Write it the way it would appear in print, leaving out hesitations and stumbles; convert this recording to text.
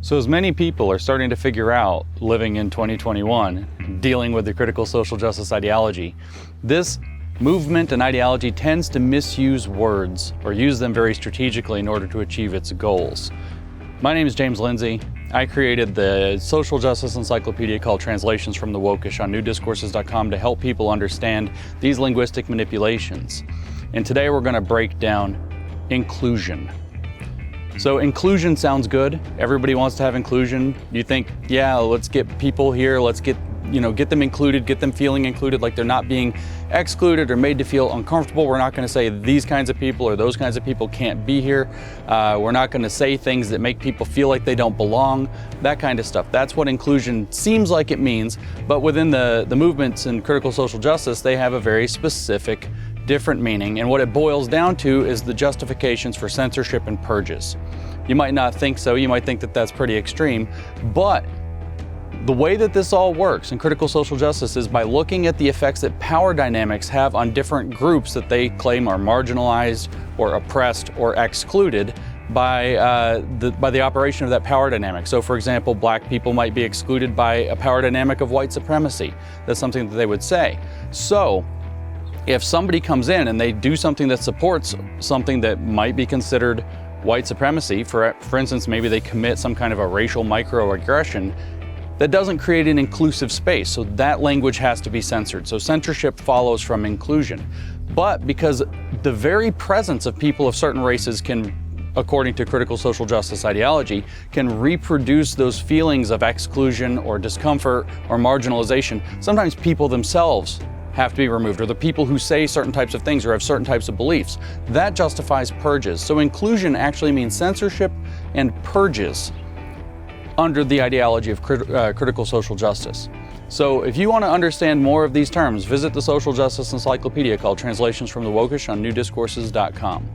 So as many people are starting to figure out, living in 2021, dealing with the critical social justice ideology, this movement and ideology tends to misuse words or use them very strategically in order to achieve its goals. My name is James Lindsay. I created the social justice encyclopedia called Translations from the Wokish on newdiscourses.com to help people understand these linguistic manipulations. And today we're going to break down inclusion. So inclusion sounds good. Everybody wants to have inclusion. You think, yeah, let's get people here, let's get them included, get them feeling included, like they're not being excluded or made to feel uncomfortable. We're not going to say these kinds of people or those kinds of people can't be here. We're not going to say things that make people feel like they don't belong, that kind of stuff. That's what inclusion seems like it means, but within the movements in critical social justice, they have a very specific, different meaning, and what it boils down to is the justifications for censorship and purges. You might not think so, you might think that that's pretty extreme, but the way that this all works in critical social justice is by looking at the effects that power dynamics have on different groups that they claim are marginalized or oppressed or excluded by the operation of that power dynamic. So for example, black people might be excluded by a power dynamic of white supremacy. That's something that they would say. So if somebody comes in and they do something that supports something that might be considered white supremacy, for instance, maybe they commit some kind of a racial microaggression, that doesn't create an inclusive space, so that language has to be censored. So censorship follows from inclusion. But because the very presence of people of certain races can, according to critical social justice ideology, can reproduce those feelings of exclusion or discomfort or marginalization, sometimes people themselves have to be removed, or the people who say certain types of things or have certain types of beliefs. That justifies purges. So inclusion actually means censorship and purges under the ideology of critical social justice. So if you want to understand more of these terms, visit the Social Justice Encyclopedia called Translations from the Wokish on newdiscourses.com.